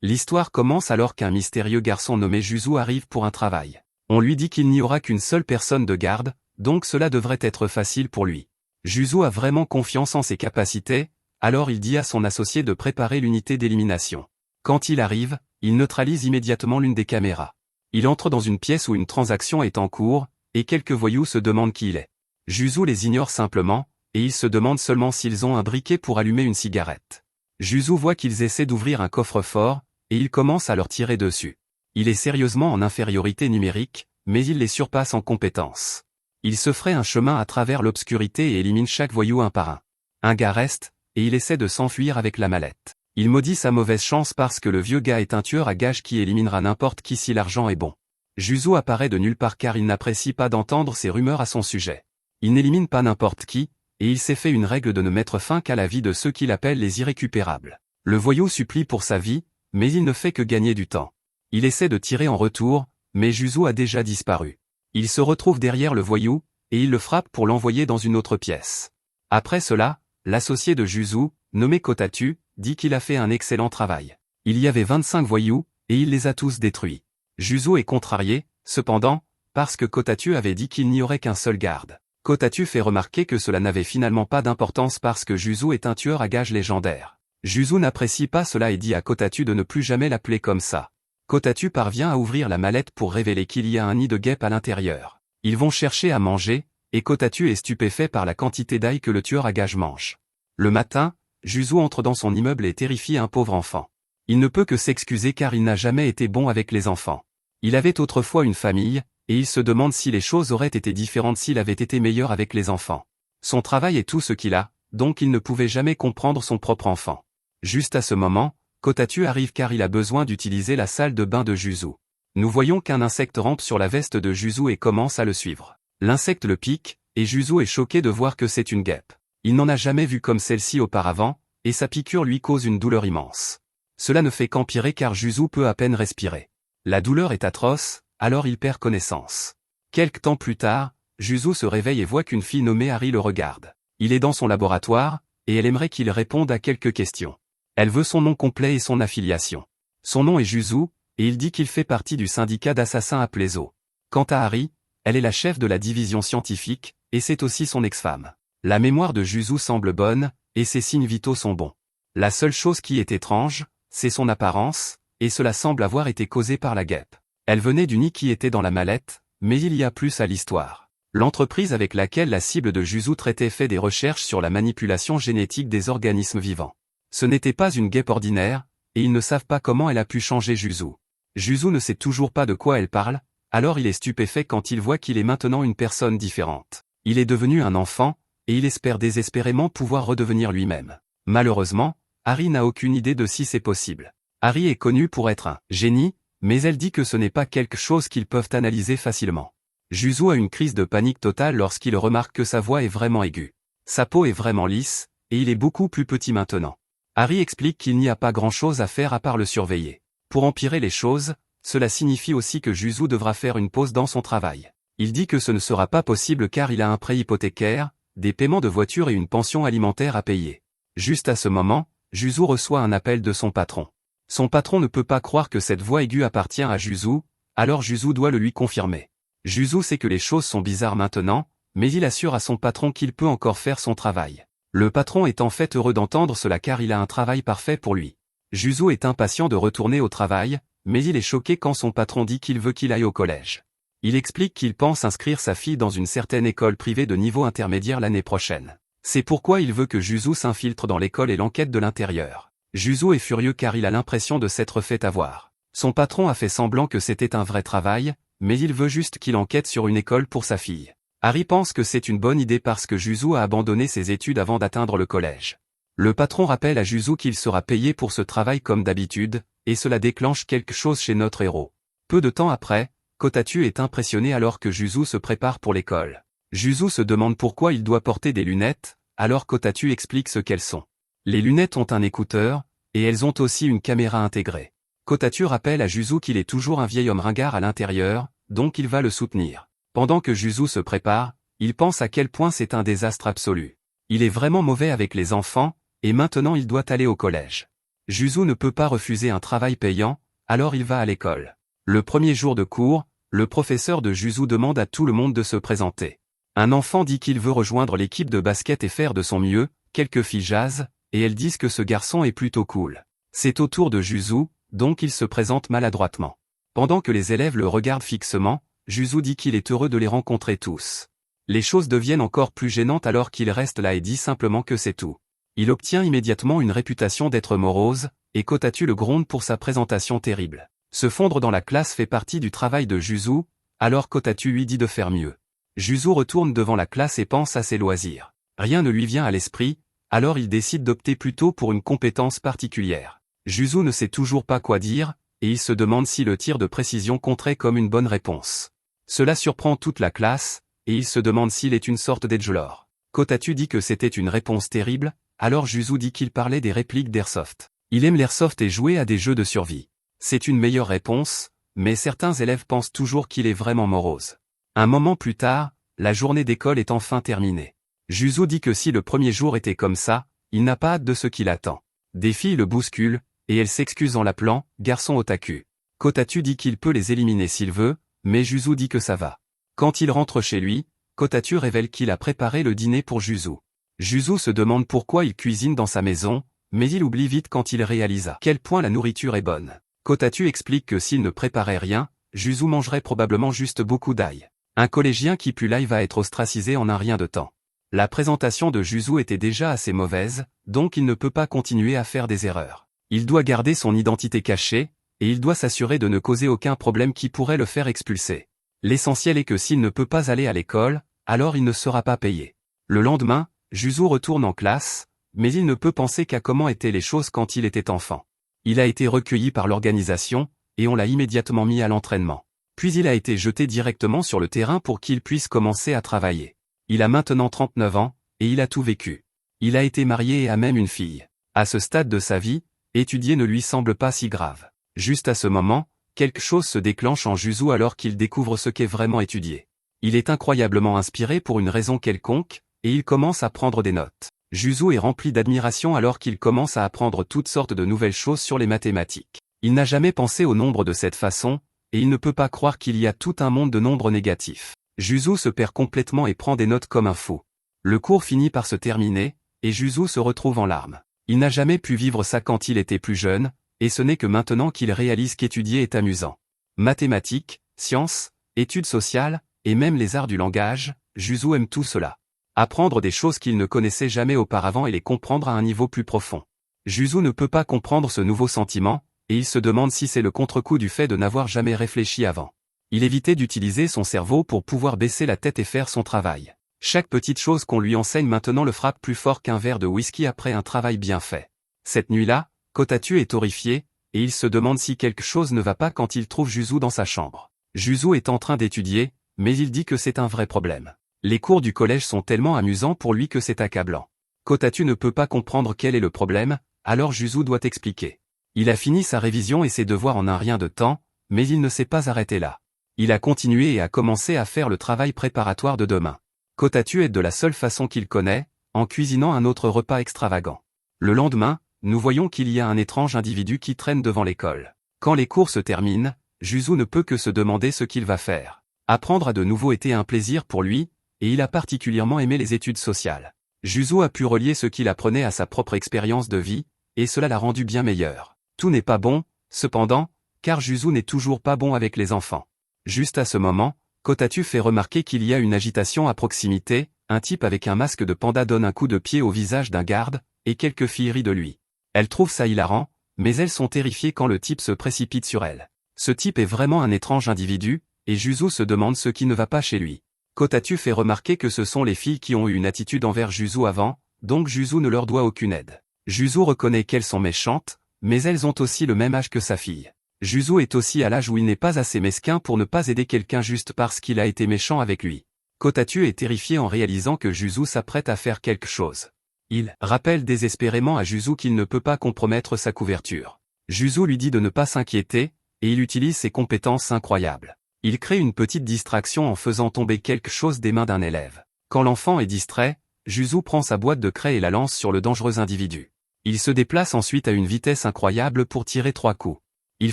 L'histoire commence alors qu'un mystérieux garçon nommé Juzu arrive pour un travail. On lui dit qu'il n'y aura qu'une seule personne de garde, donc cela devrait être facile pour lui. Juzu a vraiment confiance en ses capacités, alors il dit à son associé de préparer l'unité d'élimination. Quand il arrive, il neutralise immédiatement l'une des caméras. Il entre dans une pièce où une transaction est en cours, et quelques voyous se demandent qui il est. Juzu les ignore simplement, et il se demande seulement s'ils ont un briquet pour allumer une cigarette. Juzu voit qu'ils essaient d'ouvrir un coffre-fort, et il commence à leur tirer dessus. Il est sérieusement en infériorité numérique, mais il les surpasse en compétences. Il se fraye un chemin à travers l'obscurité et élimine chaque voyou un par un. Un gars reste, et il essaie de s'enfuir avec la mallette. Il maudit sa mauvaise chance parce que le vieux gars est un tueur à gages qui éliminera n'importe qui si l'argent est bon. Juzu apparaît de nulle part car il n'apprécie pas d'entendre ces rumeurs à son sujet. Il n'élimine pas n'importe qui, et il s'est fait une règle de ne mettre fin qu'à la vie de ceux qu'il appelle les irrécupérables. Le voyou supplie pour sa vie, mais il ne fait que gagner du temps. Il essaie de tirer en retour, mais Juzu a déjà disparu. Il se retrouve derrière le voyou, et il le frappe pour l'envoyer dans une autre pièce. Après cela, l'associé de Juzu, nommé Kotatu, dit qu'il a fait un excellent travail. Il y avait 25 voyous, et il les a tous détruits. Juzu est contrarié, cependant, parce que Kotatu avait dit qu'il n'y aurait qu'un seul garde. Kotatu fait remarquer que cela n'avait finalement pas d'importance parce que Juzu est un tueur à gages légendaire. Juzu n'apprécie pas cela et dit à Kotatu de ne plus jamais l'appeler comme ça. Kotatu parvient à ouvrir la mallette pour révéler qu'il y a un nid de guêpes à l'intérieur. Ils vont chercher à manger, et Kotatu est stupéfait par la quantité d'ail que le tueur à gages mange. Le matin, Juzu entre dans son immeuble et terrifie un pauvre enfant. Il ne peut que s'excuser car il n'a jamais été bon avec les enfants. Il avait autrefois une famille, et il se demande si les choses auraient été différentes s'il avait été meilleur avec les enfants. Son travail est tout ce qu'il a, donc il ne pouvait jamais comprendre son propre enfant. Juste à ce moment, Kotatu arrive car il a besoin d'utiliser la salle de bain de Juzu. Nous voyons qu'un insecte rampe sur la veste de Juzu et commence à le suivre. L'insecte le pique, et Juzu est choqué de voir que c'est une guêpe. Il n'en a jamais vu comme celle-ci auparavant, et sa piqûre lui cause une douleur immense. Cela ne fait qu'empirer car Juzu peut à peine respirer. La douleur est atroce, alors il perd connaissance. Quelque temps plus tard, Juzu se réveille et voit qu'une fille nommée Harry le regarde. Il est dans son laboratoire, et elle aimerait qu'il réponde à quelques questions. Elle veut son nom complet et son affiliation. Son nom est Juzu, et il dit qu'il fait partie du syndicat d'assassins appelé Zo. Quant à Harry, elle est la chef de la division scientifique, et c'est aussi son ex-femme. La mémoire de Juzu semble bonne, et ses signes vitaux sont bons. La seule chose qui est étrange, c'est son apparence, et cela semble avoir été causé par la guêpe. Elle venait du nid qui était dans la mallette, mais il y a plus à l'histoire. L'entreprise avec laquelle la cible de Juzu traitait fait des recherches sur la manipulation génétique des organismes vivants. Ce n'était pas une guêpe ordinaire, et ils ne savent pas comment elle a pu changer Juzu. Juzu ne sait toujours pas de quoi elle parle, alors il est stupéfait quand il voit qu'il est maintenant une personne différente. Il est devenu un enfant, et il espère désespérément pouvoir redevenir lui-même. Malheureusement, Harry n'a aucune idée de si c'est possible. Harry est connu pour être un génie, mais elle dit que ce n'est pas quelque chose qu'ils peuvent analyser facilement. Juzu a une crise de panique totale lorsqu'il remarque que sa voix est vraiment aiguë. Sa peau est vraiment lisse, et il est beaucoup plus petit maintenant. Harry explique qu'il n'y a pas grand-chose à faire à part le surveiller. Pour empirer les choses, cela signifie aussi que Juzu devra faire une pause dans son travail. Il dit que ce ne sera pas possible car il a un prêt hypothécaire, des paiements de voiture et une pension alimentaire à payer. Juste à ce moment, Juzu reçoit un appel de son patron. Son patron ne peut pas croire que cette voix aiguë appartient à Juzu, alors Juzu doit le lui confirmer. Juzu sait que les choses sont bizarres maintenant, mais il assure à son patron qu'il peut encore faire son travail. Le patron est en fait heureux d'entendre cela car il a un travail parfait pour lui. Juzu est impatient de retourner au travail, mais il est choqué quand son patron dit qu'il veut qu'il aille au collège. Il explique qu'il pense inscrire sa fille dans une certaine école privée de niveau intermédiaire l'année prochaine. C'est pourquoi il veut que Juzu s'infiltre dans l'école et l'enquête de l'intérieur. Juzu est furieux car il a l'impression de s'être fait avoir. Son patron a fait semblant que c'était un vrai travail, mais il veut juste qu'il enquête sur une école pour sa fille. Harry pense que c'est une bonne idée parce que Juzu a abandonné ses études avant d'atteindre le collège. Le patron rappelle à Juzu qu'il sera payé pour ce travail comme d'habitude, et cela déclenche quelque chose chez notre héros. Peu de temps après, Kotatu est impressionné alors que Juzu se prépare pour l'école. Juzu se demande pourquoi il doit porter des lunettes, alors Kotatu explique ce qu'elles sont. Les lunettes ont un écouteur, et elles ont aussi une caméra intégrée. Kotatu rappelle à Juzu qu'il est toujours un vieil homme ringard à l'intérieur, donc il va le soutenir. Pendant que Juzu se prépare, il pense à quel point c'est un désastre absolu. Il est vraiment mauvais avec les enfants, et maintenant il doit aller au collège. Juzu ne peut pas refuser un travail payant, alors il va à l'école. Le premier jour de cours, le professeur de Juzu demande à tout le monde de se présenter. Un enfant dit qu'il veut rejoindre l'équipe de basket et faire de son mieux, quelques filles jasent, et elles disent que ce garçon est plutôt cool. C'est au tour de Juzu, donc il se présente maladroitement. Pendant que les élèves le regardent fixement, Juzu dit qu'il est heureux de les rencontrer tous. Les choses deviennent encore plus gênantes alors qu'il reste là et dit simplement que c'est tout. Il obtient immédiatement une réputation d'être morose, et Kotaku le gronde pour sa présentation terrible. Se fondre dans la classe fait partie du travail de Juzu, alors Kotaku lui dit de faire mieux. Juzu retourne devant la classe et pense à ses loisirs. Rien ne lui vient à l'esprit, alors il décide d'opter plutôt pour une compétence particulière. Juzu ne sait toujours pas quoi dire, et il se demande si le tir de précision compterait comme une bonne réponse. Cela surprend toute la classe, et il se demande s'il est une sorte d'edgelord. Kotaku dit que c'était une réponse terrible, alors Juzu dit qu'il parlait des répliques d'Airsoft. Il aime l'Airsoft et jouer à des jeux de survie. C'est une meilleure réponse, mais certains élèves pensent toujours qu'il est vraiment morose. Un moment plus tard, la journée d'école est enfin terminée. Juzu dit que si le premier jour était comme ça, il n'a pas hâte de ce qui l'attend. Des filles le bousculent, et elle s'excuse en l'appelant « garçon otaku ». Kotaku dit qu'il peut les éliminer s'il veut, mais Juzu dit que ça va. Quand il rentre chez lui, Kotaku révèle qu'il a préparé le dîner pour Juzu. Juzu se demande pourquoi il cuisine dans sa maison, mais il oublie vite quand il réalise à quel point la nourriture est bonne. Kotaku explique que s'il ne préparait rien, Juzu mangerait probablement juste beaucoup d'ail. Un collégien qui pue l'ail va être ostracisé en un rien de temps. La présentation de Juzu était déjà assez mauvaise, donc il ne peut pas continuer à faire des erreurs. Il doit garder son identité cachée, et il doit s'assurer de ne causer aucun problème qui pourrait le faire expulser. L'essentiel est que s'il ne peut pas aller à l'école, alors il ne sera pas payé. Le lendemain, Juzu retourne en classe, mais il ne peut penser qu'à comment étaient les choses quand il était enfant. Il a été recueilli par l'organisation, et on l'a immédiatement mis à l'entraînement. Puis il a été jeté directement sur le terrain pour qu'il puisse commencer à travailler. Il a maintenant 39 ans, et il a tout vécu. Il a été marié et a même une fille. À ce stade de sa vie, étudier ne lui semble pas si grave. Juste à ce moment, quelque chose se déclenche en Juzu alors qu'il découvre ce qu'est vraiment étudier. Il est incroyablement inspiré pour une raison quelconque, et il commence à prendre des notes. Juzu est rempli d'admiration alors qu'il commence à apprendre toutes sortes de nouvelles choses sur les mathématiques. Il n'a jamais pensé au nombre de cette façon, et il ne peut pas croire qu'il y a tout un monde de nombres négatifs. Juzu se perd complètement et prend des notes comme un fou. Le cours finit par se terminer, et Juzu se retrouve en larmes. Il n'a jamais pu vivre ça quand il était plus jeune, et ce n'est que maintenant qu'il réalise qu'étudier est amusant. Mathématiques, sciences, études sociales, et même les arts du langage, Juzu aime tout cela. Apprendre des choses qu'il ne connaissait jamais auparavant et les comprendre à un niveau plus profond. Juzu ne peut pas comprendre ce nouveau sentiment, et il se demande si c'est le contre-coup du fait de n'avoir jamais réfléchi avant. Il évitait d'utiliser son cerveau pour pouvoir baisser la tête et faire son travail. Chaque petite chose qu'on lui enseigne maintenant le frappe plus fort qu'un verre de whisky après un travail bien fait. Cette nuit-là, Kotaku est horrifié, et il se demande si quelque chose ne va pas quand il trouve Juzu dans sa chambre. Juzu est en train d'étudier, mais il dit que c'est un vrai problème. Les cours du collège sont tellement amusants pour lui que c'est accablant. Kotaku ne peut pas comprendre quel est le problème, alors Juzu doit expliquer. Il a fini sa révision et ses devoirs en un rien de temps, mais il ne s'est pas arrêté là. Il a continué et a commencé à faire le travail préparatoire de demain. Kotaku aide de la seule façon qu'il connaît, en cuisinant un autre repas extravagant. Le lendemain, nous voyons qu'il y a un étrange individu qui traîne devant l'école. Quand les cours se terminent, Juzu ne peut que se demander ce qu'il va faire. Apprendre a de nouveau été un plaisir pour lui, et il a particulièrement aimé les études sociales. Juzu a pu relier ce qu'il apprenait à sa propre expérience de vie, et cela l'a rendu bien meilleur. Tout n'est pas bon, cependant, car Juzu n'est toujours pas bon avec les enfants. Juste à ce moment, Kotaku fait remarquer qu'il y a une agitation à proximité, un type avec un masque de panda donne un coup de pied au visage d'un garde, et quelques filles rient de lui. Elles trouvent ça hilarant, mais elles sont terrifiées quand le type se précipite sur elles. Ce type est vraiment un étrange individu, et Juzu se demande ce qui ne va pas chez lui. Kotaku fait remarquer que ce sont les filles qui ont eu une attitude envers Juzu avant, donc Juzu ne leur doit aucune aide. Juzu reconnaît qu'elles sont méchantes, mais elles ont aussi le même âge que sa fille. Juzu est aussi à l'âge où il n'est pas assez mesquin pour ne pas aider quelqu'un juste parce qu'il a été méchant avec lui. Kotaku est terrifié en réalisant que Juzu s'apprête à faire quelque chose. Il rappelle désespérément à Juzu qu'il ne peut pas compromettre sa couverture. Juzu lui dit de ne pas s'inquiéter, et il utilise ses compétences incroyables. Il crée une petite distraction en faisant tomber quelque chose des mains d'un élève. Quand l'enfant est distrait, Juzu prend sa boîte de craie et la lance sur le dangereux individu. Il se déplace ensuite à une vitesse incroyable pour tirer 3 coups. Il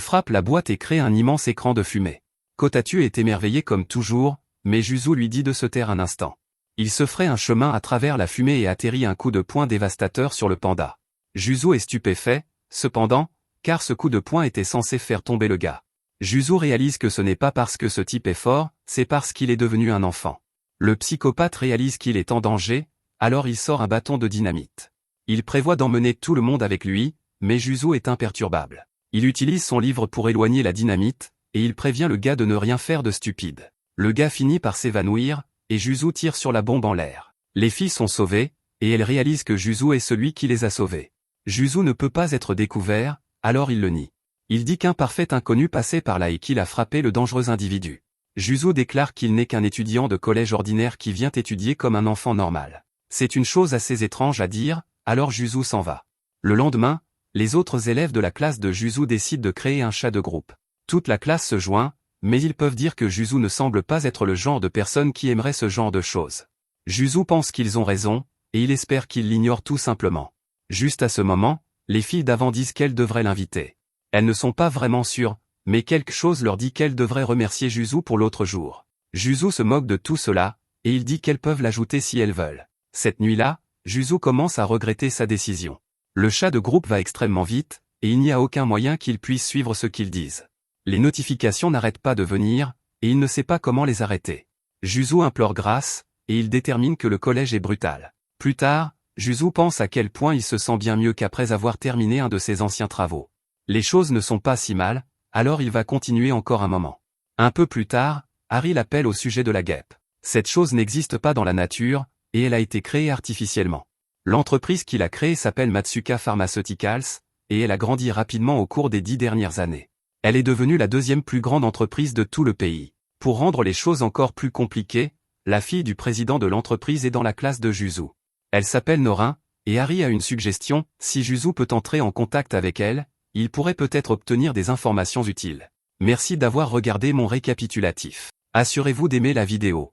frappe la boîte et crée un immense écran de fumée. Kotatsu est émerveillé comme toujours, mais Juzo lui dit de se taire un instant. Il se fraye un chemin à travers la fumée et atterrit un coup de poing dévastateur sur le panda. Juzo est stupéfait, cependant, car ce coup de poing était censé faire tomber le gars. Juzo réalise que ce n'est pas parce que ce type est fort, c'est parce qu'il est devenu un enfant. Le psychopathe réalise qu'il est en danger, alors il sort un bâton de dynamite. Il prévoit d'emmener tout le monde avec lui, mais Juzo est imperturbable. Il utilise son livre pour éloigner la dynamite, et il prévient le gars de ne rien faire de stupide. Le gars finit par s'évanouir, et Juzo tire sur la bombe en l'air. Les filles sont sauvées, et elles réalisent que Juzo est celui qui les a sauvées. Juzo ne peut pas être découvert, alors il le nie. Il dit qu'un parfait inconnu passait par là et qu'il a frappé le dangereux individu. Juzo déclare qu'il n'est qu'un étudiant de collège ordinaire qui vient étudier comme un enfant normal. C'est une chose assez étrange à dire, alors Juzo s'en va. Le lendemain, les autres élèves de la classe de Juzo décident de créer un chat de groupe. Toute la classe se joint, mais ils peuvent dire que Juzo ne semble pas être le genre de personne qui aimerait ce genre de choses. Juzo pense qu'ils ont raison, et il espère qu'ils l'ignorent tout simplement. Juste à ce moment, les filles d'avant disent qu'elles devraient l'inviter. Elles ne sont pas vraiment sûres, mais quelque chose leur dit qu'elles devraient remercier Juzo pour l'autre jour. Juzo se moque de tout cela, et il dit qu'elles peuvent l'ajouter si elles veulent. Cette nuit-là, Juzo commence à regretter sa décision. Le chat de groupe va extrêmement vite, et il n'y a aucun moyen qu'il puisse suivre ce qu'ils disent. Les notifications n'arrêtent pas de venir, et il ne sait pas comment les arrêter. Juzo implore grâce, et il détermine que le collège est brutal. Plus tard, Juzo pense à quel point il se sent bien mieux qu'après avoir terminé un de ses anciens travaux. Les choses ne sont pas si mal, alors il va continuer encore un moment. Un peu plus tard, Harry l'appelle au sujet de la guêpe. Cette chose n'existe pas dans la nature, et elle a été créée artificiellement. L'entreprise qu'il a créée s'appelle Matsuka Pharmaceuticals, et elle a grandi rapidement au cours des 10 dernières années. Elle est devenue la deuxième plus grande entreprise de tout le pays. Pour rendre les choses encore plus compliquées, la fille du président de l'entreprise est dans la classe de Juzo. Elle s'appelle Norin, et Harry a une suggestion, si Juzo peut entrer en contact avec elle, il pourrait peut-être obtenir des informations utiles. Merci d'avoir regardé mon récapitulatif. Assurez-vous d'aimer la vidéo.